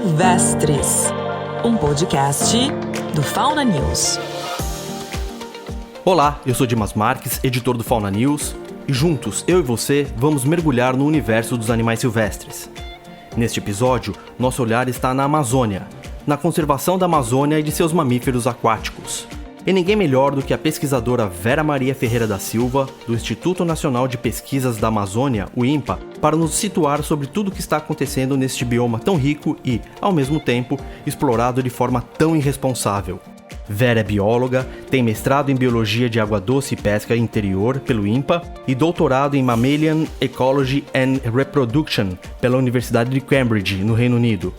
Silvestres, um podcast do Fauna News. Olá, eu sou Dimas Marques, editor do Fauna News, e juntos, eu e você, vamos mergulhar no universo dos animais silvestres. Neste episódio, nosso olhar está na Amazônia, na conservação da Amazônia e de seus mamíferos aquáticos. E ninguém melhor do que a pesquisadora Vera Maria Ferreira da Silva, do Instituto Nacional de Pesquisas da Amazônia, o INPA, para nos situar sobre tudo o que está acontecendo neste bioma tão rico e, ao mesmo tempo, explorado de forma tão irresponsável. Vera é bióloga, tem mestrado em Biologia de Água Doce e Pesca Interior pelo INPA e doutorado em Mammalian Ecology and Reproduction pela Universidade de Cambridge, no Reino Unido.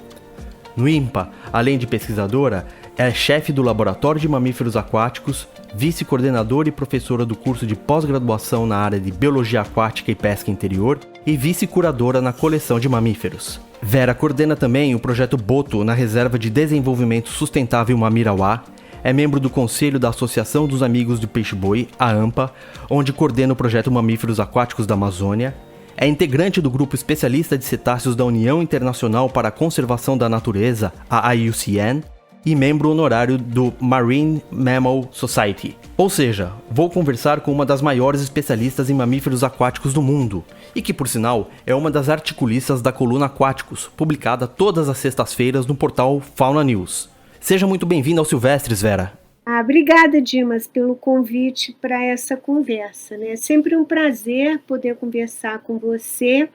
No INPA, além de pesquisadora, é chefe do Laboratório de Mamíferos Aquáticos, vice-coordenadora e professora do curso de pós-graduação na área de Biologia Aquática e Pesca Interior e vice-curadora na coleção de mamíferos. Vera coordena também o projeto Boto na Reserva de Desenvolvimento Sustentável Mamirauá, é membro do Conselho da Associação dos Amigos do Peixe-Boi, a AMPA, onde coordena o projeto Mamíferos Aquáticos da Amazônia, é integrante do Grupo Especialista de Cetáceos da União Internacional para a Conservação da Natureza, a IUCN, e membro honorário do Marine Mammal Society. Ou seja, vou conversar com uma das maiores especialistas em mamíferos aquáticos do mundo, e que, por sinal, é uma das articulistas da coluna Aquáticos, publicada todas as sextas-feiras no portal Fauna News. Seja muito bem-vinda ao Silvestres, Vera. Obrigada, Dimas, pelo convite para essa conversa. É sempre um prazer poder conversar com você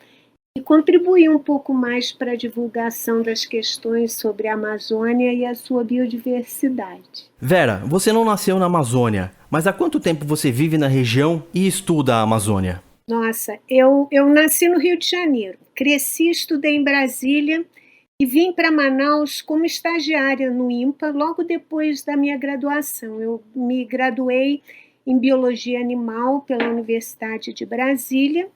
e contribuir um pouco mais para a divulgação das questões sobre a Amazônia e a sua biodiversidade. Vera, você não nasceu na Amazônia, mas há quanto tempo você vive na região e estuda a Amazônia? Nossa, eu nasci no Rio de Janeiro, cresci, estudei em Brasília e vim para Manaus como estagiária no INPA logo depois da minha graduação. Eu me graduei em Biologia Animal pela Universidade de Brasília.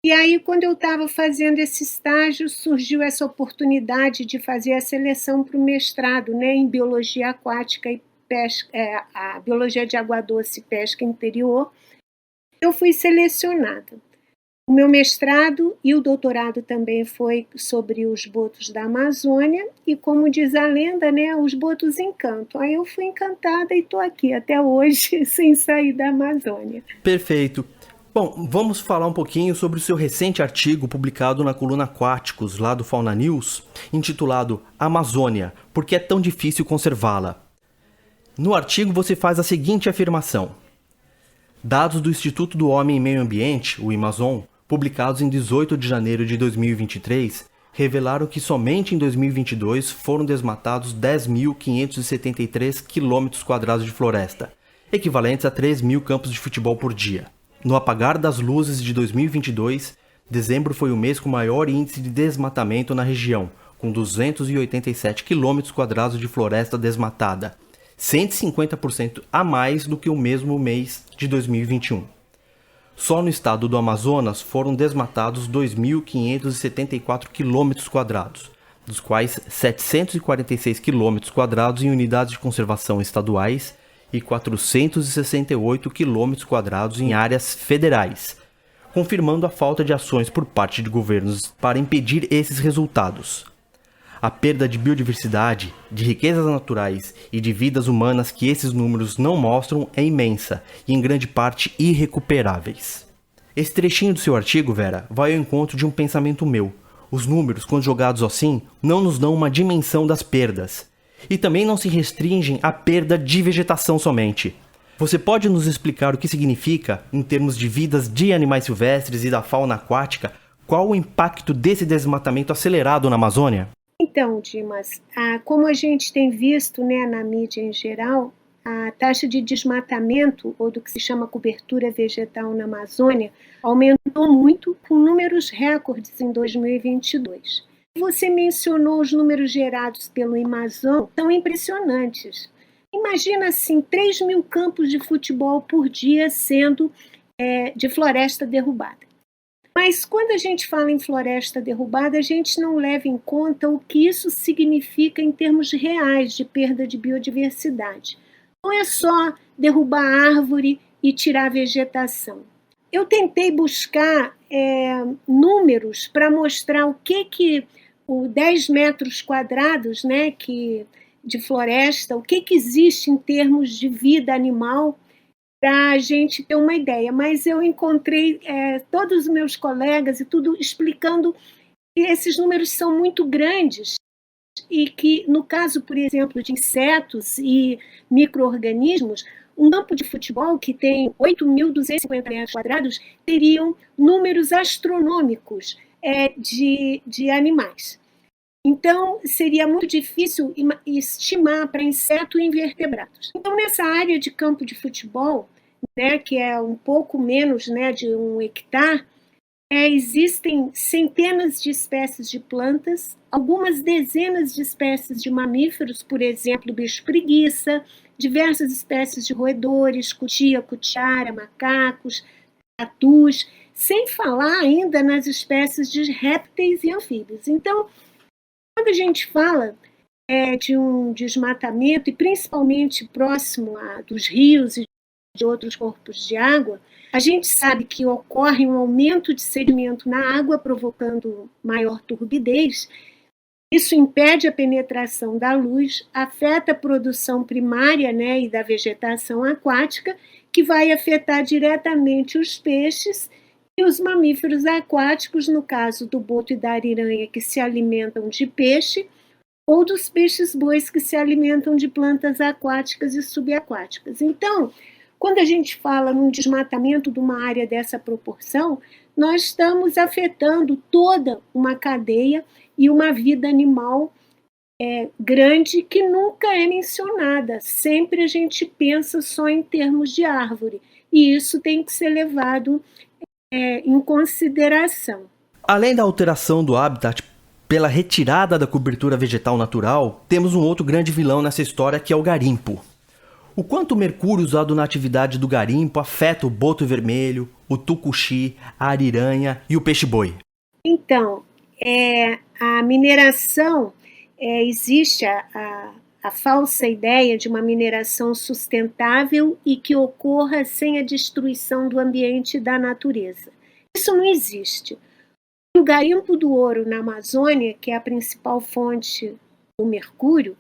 E aí, quando eu estava fazendo esse estágio, surgiu essa oportunidade de fazer a seleção para o mestrado, em Biologia Aquática e Pesca, a Biologia de Água Doce e Pesca Interior. Eu fui selecionada. O meu mestrado e o doutorado também foi sobre os botos da Amazônia e, como diz a lenda, os botos encantam. Aí eu fui encantada e estou aqui até hoje sem sair da Amazônia. Perfeito. Bom, vamos falar um pouquinho sobre o seu recente artigo publicado na coluna Aquáticos, lá do Fauna News, intitulado Amazônia, por que é tão difícil conservá-la? No artigo você faz a seguinte afirmação. Dados do Instituto do Homem e Meio Ambiente, o IMAZON, publicados em 18 de janeiro de 2023, revelaram que somente em 2022 foram desmatados 10.573 km² de floresta, equivalentes a 3.000 campos de futebol por dia. No apagar das luzes de 2022, dezembro foi o mês com maior índice de desmatamento na região, com 287 km² de floresta desmatada, 150% a mais do que o mesmo mês de 2021. Só no estado do Amazonas foram desmatados 2.574 km², dos quais 746 km² em unidades de conservação estaduais e 468 km² em áreas federais, confirmando a falta de ações por parte de governos para impedir esses resultados. A perda de biodiversidade, de riquezas naturais e de vidas humanas que esses números não mostram é imensa e em grande parte irrecuperáveis. Esse trechinho do seu artigo, Vera, vai ao encontro de um pensamento meu. Os números, quando jogados assim, não nos dão uma dimensão das perdas. E também não se restringem à perda de vegetação somente. Você pode nos explicar o que significa, em termos de vidas de animais silvestres e da fauna aquática, qual o impacto desse desmatamento acelerado na Amazônia? Então, Dimas, como a gente tem visto na mídia em geral, a taxa de desmatamento, ou do que se chama cobertura vegetal na Amazônia, aumentou muito, com números recordes em 2022. Você mencionou os números gerados pelo IMAZON, são impressionantes. Imagina assim, 3.000 campos de futebol por dia sendo de floresta derrubada. Mas quando a gente fala em floresta derrubada, a gente não leva em conta o que isso significa em termos reais de perda de biodiversidade. Não é só derrubar árvore e tirar vegetação. Eu tentei buscar números para mostrar o que o 10 metros quadrados, né, de floresta, o que existe em termos de vida animal, para a gente ter uma ideia. Mas eu encontrei todos os meus colegas e tudo explicando que esses números são muito grandes e que, no caso, por exemplo, de insetos e micro-organismos, um campo de futebol que tem 8.250 metros quadrados teriam números astronômicos de animais. Então, seria muito difícil estimar para inseto e invertebrados. Então, nessa área de campo de futebol, né, que é um pouco menos, né, de 1 hectare, existem centenas de espécies de plantas, algumas dezenas de espécies de mamíferos, por exemplo, bicho-preguiça, diversas espécies de roedores, cutia, cutiara, macacos, tatus, sem falar ainda nas espécies de répteis e anfíbios. Então, quando a gente fala de um desmatamento, e principalmente próximo dos rios e de outros corpos de água, a gente sabe que ocorre um aumento de sedimento na água, provocando maior turbidez. Isso impede a penetração da luz, afeta a produção primária, né, e da vegetação aquática, que vai afetar diretamente os peixes e os mamíferos aquáticos, no caso do boto e da ariranha, que se alimentam de peixe, ou dos peixes-bois, que se alimentam de plantas aquáticas e subaquáticas. Então, quando a gente fala num desmatamento de uma área dessa proporção, nós estamos afetando toda uma cadeia e uma vida animal grande que nunca é mencionada. Sempre a gente pensa só em termos de árvore, e isso tem que ser levado em consideração. Além da alteração do habitat pela retirada da cobertura vegetal natural, temos um outro grande vilão nessa história, que é o garimpo. O quanto o mercúrio usado na atividade do garimpo afeta o boto vermelho, o tucuxi, a ariranha e o peixe-boi? Então, a mineração, existe a falsa ideia de uma mineração sustentável e que ocorra sem a destruição do ambiente e da natureza. Isso não existe. O garimpo do ouro na Amazônia, que é a principal fonte do mercúrio,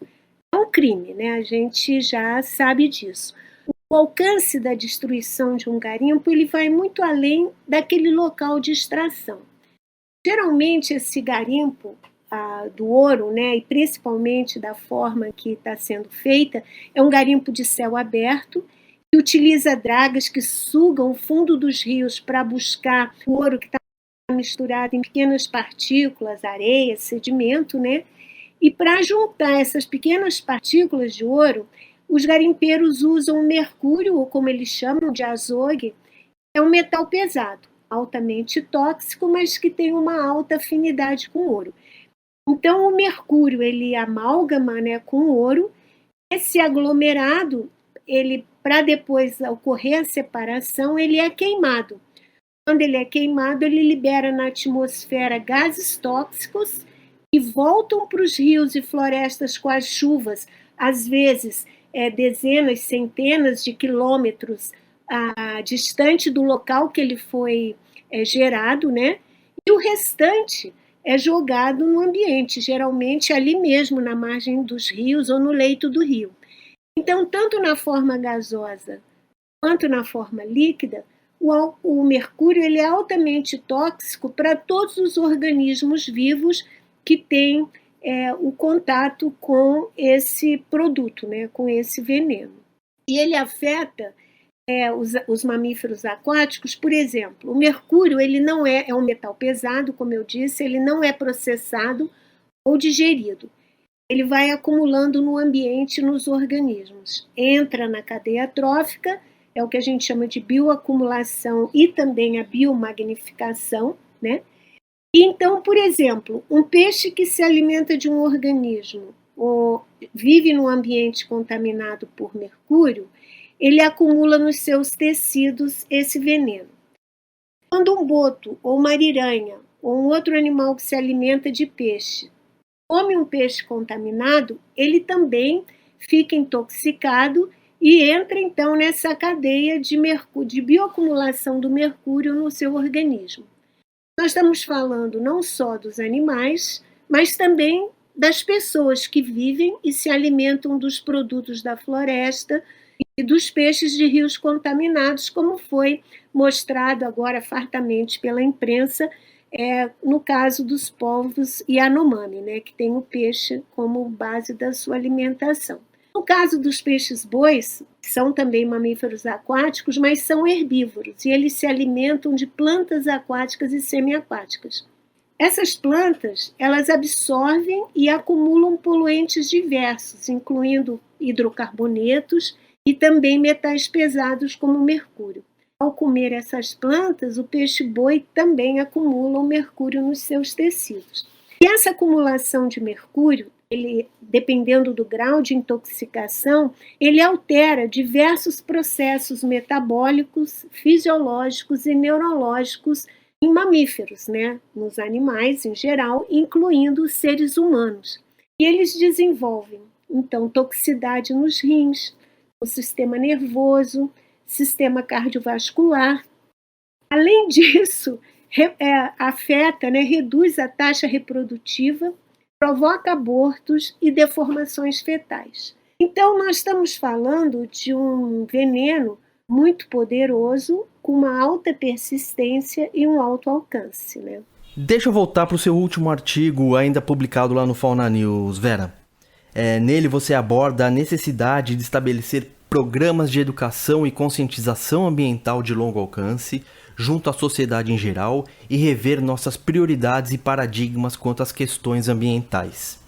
é um crime, né? A gente já sabe disso. O alcance da destruição de um garimpo ele vai muito além daquele local de extração. Geralmente, esse garimpo do ouro, né, e principalmente da forma que está sendo feita, é um garimpo de céu aberto, que utiliza dragas que sugam o fundo dos rios para buscar o ouro que está misturado em pequenas partículas, areia, sedimento, né? E para juntar essas pequenas partículas de ouro, os garimpeiros usam o mercúrio, ou como eles chamam de azogue, é um metal pesado, altamente tóxico, mas que tem uma alta afinidade com ouro. Então, o mercúrio, ele amalgama, né, com o ouro. Esse aglomerado, para depois ocorrer a separação, ele é queimado. Quando ele é queimado, ele libera na atmosfera gases tóxicos que voltam para os rios e florestas com as chuvas, às vezes dezenas, centenas de quilômetros distante do local que ele foi gerado, né? E o restante é jogado no ambiente, geralmente ali mesmo na margem dos rios ou no leito do rio. Então, tanto na forma gasosa quanto na forma líquida, o mercúrio ele é altamente tóxico para todos os organismos vivos que têm o contato com esse produto, né, com esse veneno. E ele afeta os mamíferos aquáticos, por exemplo. O mercúrio ele não é um metal pesado, como eu disse, ele não é processado ou digerido. Ele vai acumulando no ambiente, nos organismos. Entra na cadeia trófica, é o que a gente chama de bioacumulação e também a biomagnificação, né? E então, por exemplo, um peixe que se alimenta de um organismo ou vive num ambiente contaminado por mercúrio, ele acumula nos seus tecidos esse veneno. Quando um boto ou uma ariranha ou um outro animal que se alimenta de peixe come um peixe contaminado, ele também fica intoxicado e entra então nessa cadeia de bioacumulação do mercúrio no seu organismo. Nós estamos falando não só dos animais, mas também das pessoas que vivem e se alimentam dos produtos da floresta e dos peixes de rios contaminados, como foi mostrado agora fartamente pela imprensa, no caso dos povos Yanomami, né, que tem o peixe como base da sua alimentação. No caso dos peixes-bois, são também mamíferos aquáticos, mas são herbívoros, e eles se alimentam de plantas aquáticas e semiaquáticas. Essas plantas, elas absorvem e acumulam poluentes diversos, incluindo hidrocarbonetos e também metais pesados como o mercúrio. Ao comer essas plantas, o peixe-boi também acumula o mercúrio nos seus tecidos. E essa acumulação de mercúrio, dependendo do grau de intoxicação, ele altera diversos processos metabólicos, fisiológicos e neurológicos em mamíferos, né? Nos animais em geral, incluindo os seres humanos. E eles desenvolvem, então, toxicidade nos rins, no sistema nervoso, sistema cardiovascular. Além disso, afeta, né, reduz a taxa reprodutiva, provoca abortos e deformações fetais. Então, nós estamos falando de um veneno muito poderoso, com uma alta persistência e um alto alcance, né? Deixa eu voltar para o seu último artigo, ainda publicado lá no Fauna News, Vera. Nele você aborda a necessidade de estabelecer programas de educação e conscientização ambiental de longo alcance junto à sociedade em geral e rever nossas prioridades e paradigmas quanto às questões ambientais.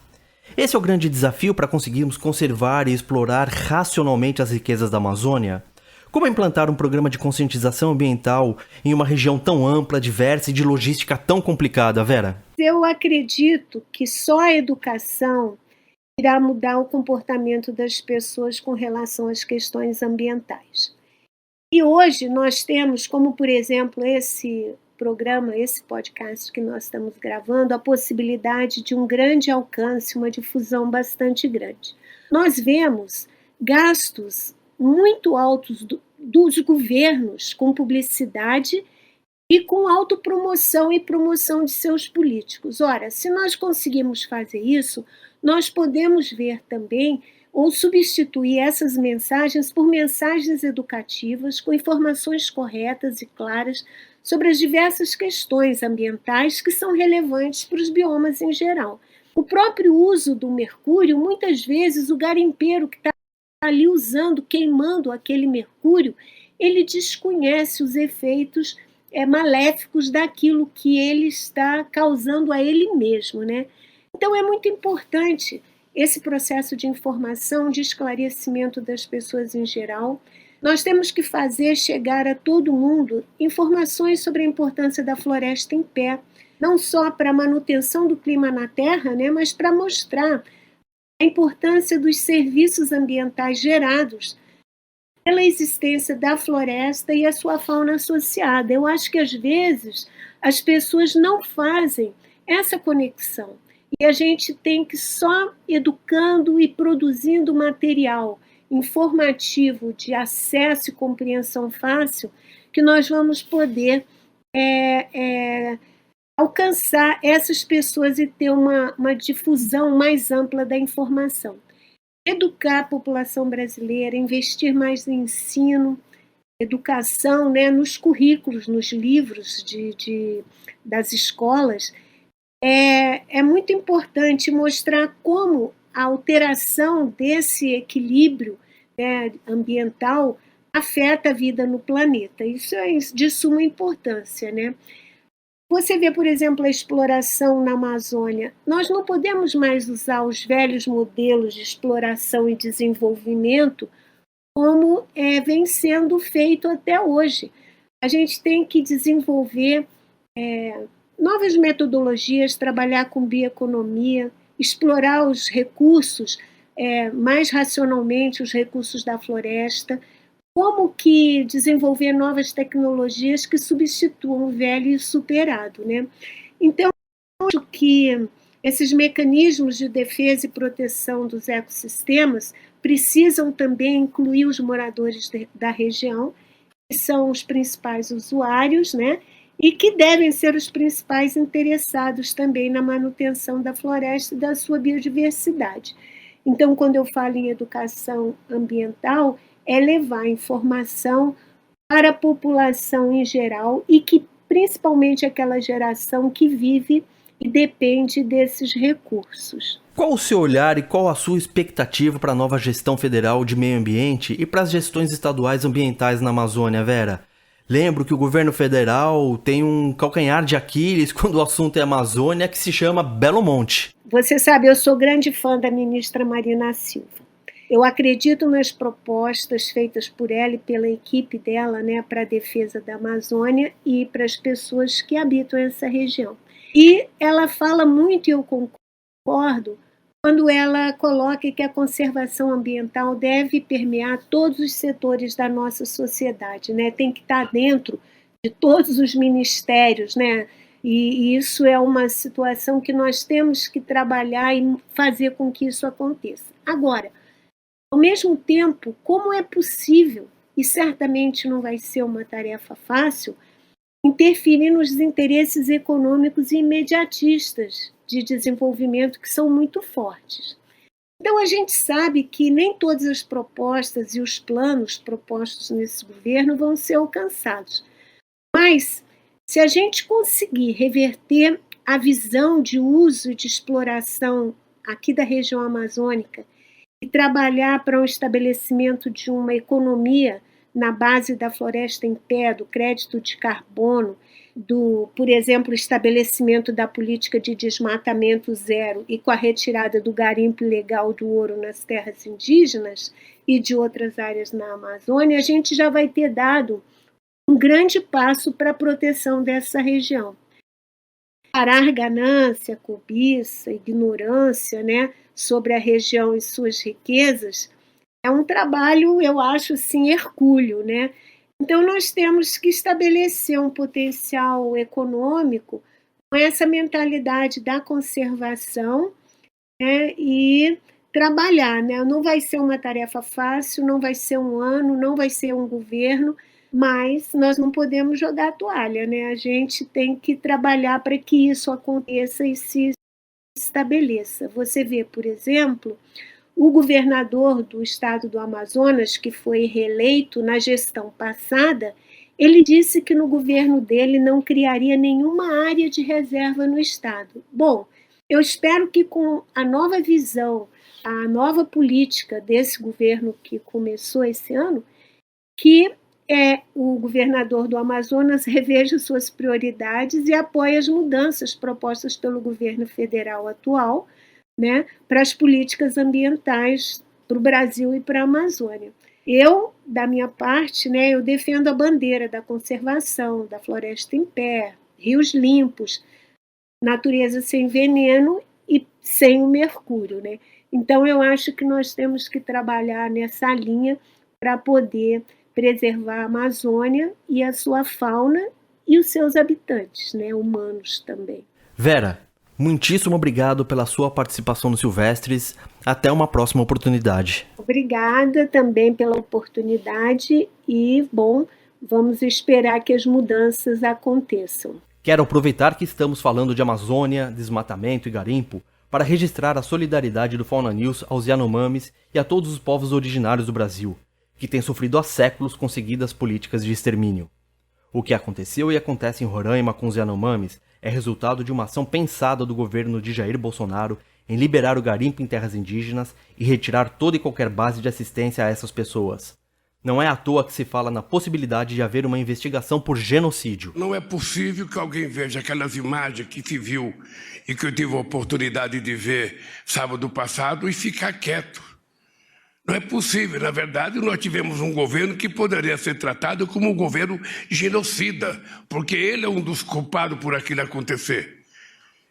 Esse é o grande desafio para conseguirmos conservar e explorar racionalmente as riquezas da Amazônia. Como implantar um programa de conscientização ambiental em uma região tão ampla, diversa e de logística tão complicada, Vera? Eu acredito que só a educação irá mudar o comportamento das pessoas com relação às questões ambientais. E hoje nós temos, como por exemplo esse programa, esse podcast que nós estamos gravando, a possibilidade de um grande alcance, uma difusão bastante grande. Nós vemos gastos muito altos dos governos com publicidade e com autopromoção e promoção de seus políticos. Ora, se nós conseguirmos fazer isso, nós podemos ver também ou substituir essas mensagens por mensagens educativas com informações corretas e claras sobre as diversas questões ambientais que são relevantes para os biomas em geral. O próprio uso do mercúrio, muitas vezes o garimpeiro que está ali usando, queimando aquele mercúrio, ele desconhece os efeitos maléficos daquilo que ele está causando a ele mesmo, né? Então é muito importante esse processo de informação, de esclarecimento das pessoas em geral. Nós temos que fazer chegar a todo mundo informações sobre a importância da floresta em pé, não só para a manutenção do clima na Terra, né, mas para mostrar a importância dos serviços ambientais gerados pela existência da floresta e a sua fauna associada. Eu acho que, às vezes, as pessoas não fazem essa conexão. E a gente tem que só educando e produzindo material informativo de acesso e compreensão fácil que nós vamos poder alcançar essas pessoas e ter uma difusão mais ampla da informação. Educar a população brasileira, investir mais em ensino, educação, né, nos currículos, nos livros das escolas, é muito importante mostrar como a alteração desse equilíbrio, né, ambiental afeta a vida no planeta. Isso é de suma importância, né? Você vê, por exemplo, a exploração na Amazônia. Nós não podemos mais usar os velhos modelos de exploração e desenvolvimento como vem sendo feito até hoje. A gente tem que desenvolver novas metodologias, trabalhar com bioeconomia, explorar os recursos mais racionalmente, os recursos da floresta, como que desenvolver novas tecnologias que substituam o velho e o superado, né? Então, eu acho que esses mecanismos de defesa e proteção dos ecossistemas precisam também incluir os moradores da região, que são os principais usuários, né? e que devem ser os principais interessados também na manutenção da floresta e da sua biodiversidade. Então, quando eu falo em educação ambiental, é levar informação para a população em geral e que principalmente aquela geração que vive e depende desses recursos. Qual o seu olhar e qual a sua expectativa para a nova gestão federal de meio ambiente e para as gestões estaduais ambientais na Amazônia, Vera? Lembro que o governo federal tem um calcanhar de Aquiles quando o assunto é Amazônia, que se chama Belo Monte. Você sabe, eu sou grande fã da ministra Marina Silva. Eu acredito nas propostas feitas por ela e pela equipe dela, né, para a defesa da Amazônia e para as pessoas que habitam essa região. E ela fala muito, e eu concordo, quando ela coloca que a conservação ambiental deve permear todos os setores da nossa sociedade, né? Tem que estar dentro de todos os ministérios, né? E isso é uma situação que nós temos que trabalhar e fazer com que isso aconteça. Agora, ao mesmo tempo, como é possível, e certamente não vai ser uma tarefa fácil, interferir nos interesses econômicos e imediatistas de desenvolvimento que são muito fortes. Então, a gente sabe que nem todas as propostas e os planos propostos nesse governo vão ser alcançados. Mas, se a gente conseguir reverter a visão de uso e de exploração aqui da região amazônica e trabalhar para o estabelecimento de uma economia na base da floresta em pé, do crédito de carbono, por exemplo, estabelecimento da política de desmatamento zero e com a retirada do garimpo ilegal do ouro nas terras indígenas e de outras áreas na Amazônia, a gente já vai ter dado um grande passo para a proteção dessa região. Parar ganância, cobiça, ignorância, né, sobre a região e suas riquezas é um trabalho, eu acho, assim, hercúleo, né? Então, nós temos que estabelecer um potencial econômico com essa mentalidade da conservação, né, e trabalhar, né? Não vai ser uma tarefa fácil, não vai ser um ano, não vai ser um governo, mas nós não podemos jogar a toalha, né? A gente tem que trabalhar para que isso aconteça e se estabeleça. Você vê, por exemplo, o governador do estado do Amazonas, que foi reeleito na gestão passada, ele disse que no governo dele não criaria nenhuma área de reserva no estado. Bom, eu espero que com a nova visão, a nova política desse governo que começou esse ano, que o governador do Amazonas reveja suas prioridades e apoie as mudanças propostas pelo governo federal atual, né, para as políticas ambientais para o Brasil e para a Amazônia. Eu, da minha parte, né, eu defendo a bandeira da conservação, da floresta em pé, rios limpos, natureza sem veneno e sem o mercúrio, né? Então, eu acho que nós temos que trabalhar nessa linha para poder preservar a Amazônia e a sua fauna e os seus habitantes, né, humanos também. Vera, muitíssimo obrigado pela sua participação no Silvestres. Até uma próxima oportunidade. Obrigada também pela oportunidade e, bom, vamos esperar que as mudanças aconteçam. Quero aproveitar que estamos falando de Amazônia, desmatamento e garimpo para registrar a solidariedade do Fauna News aos Yanomamis e a todos os povos originários do Brasil, que têm sofrido há séculos com seguidas políticas de extermínio. O que aconteceu e acontece em Roraima com os Yanomamis é resultado de uma ação pensada do governo de Jair Bolsonaro em liberar o garimpo em terras indígenas e retirar toda e qualquer base de assistência a essas pessoas. Não é à toa que se fala na possibilidade de haver uma investigação por genocídio. Não é possível que alguém veja aquelas imagens que se viu e que eu tive a oportunidade de ver sábado passado e ficar quieto. Não é possível. Na verdade, nós tivemos um governo que poderia ser tratado como um governo genocida, porque ele é um dos culpados por aquilo acontecer.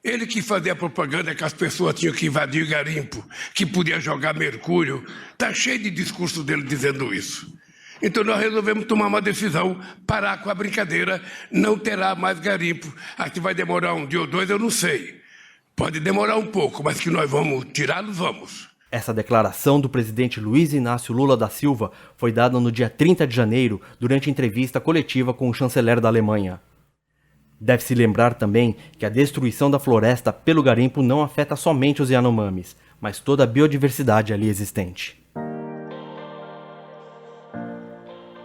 Ele que fazia a propaganda que as pessoas tinham que invadir garimpo, que podia jogar mercúrio. Está cheio de discurso dele dizendo isso. Então nós resolvemos tomar uma decisão, parar com a brincadeira, não terá mais garimpo. Se vai demorar um dia ou dois, eu não sei. Pode demorar um pouco, mas que nós vamos tirá-los, vamos. Essa declaração do presidente Luiz Inácio Lula da Silva foi dada no dia 30 de janeiro, durante entrevista coletiva com o chanceler da Alemanha. Deve-se lembrar também que a destruição da floresta pelo garimpo não afeta somente os Yanomamis, mas toda a biodiversidade ali existente.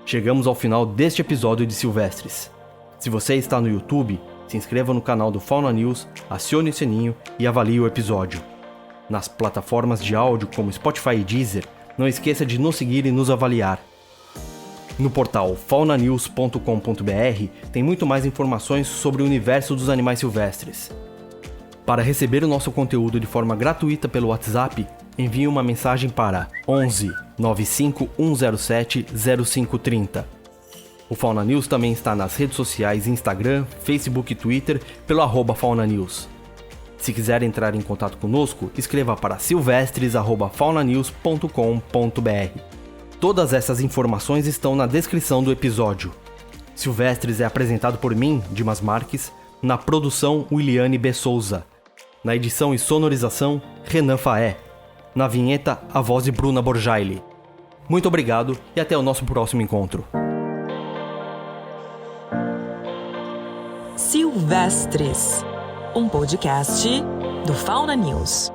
Chegamos ao final deste episódio de Silvestres. Se você está no YouTube, se inscreva no canal do Fauna News, acione o sininho e avalie o episódio. Nas plataformas de áudio como Spotify e Deezer, não esqueça de nos seguir e nos avaliar. No portal faunanews.com.br tem muito mais informações sobre o universo dos animais silvestres. Para receber o nosso conteúdo de forma gratuita pelo WhatsApp, envie uma mensagem para 11 95 107 0530. O Fauna News também está nas redes sociais Instagram, Facebook e Twitter pelo @FaunaNews. Se quiser entrar em contato conosco, escreva para silvestres@faunanews.com.br. Todas essas informações estão na descrição do episódio. Silvestres é apresentado por mim, Dimas Marques, na produção Williane B. Souza, na edição e sonorização Renan Faé, na vinheta a voz de Bruna Borjaili. Muito obrigado e até o nosso próximo encontro. Silvestres, um podcast do Fauna News.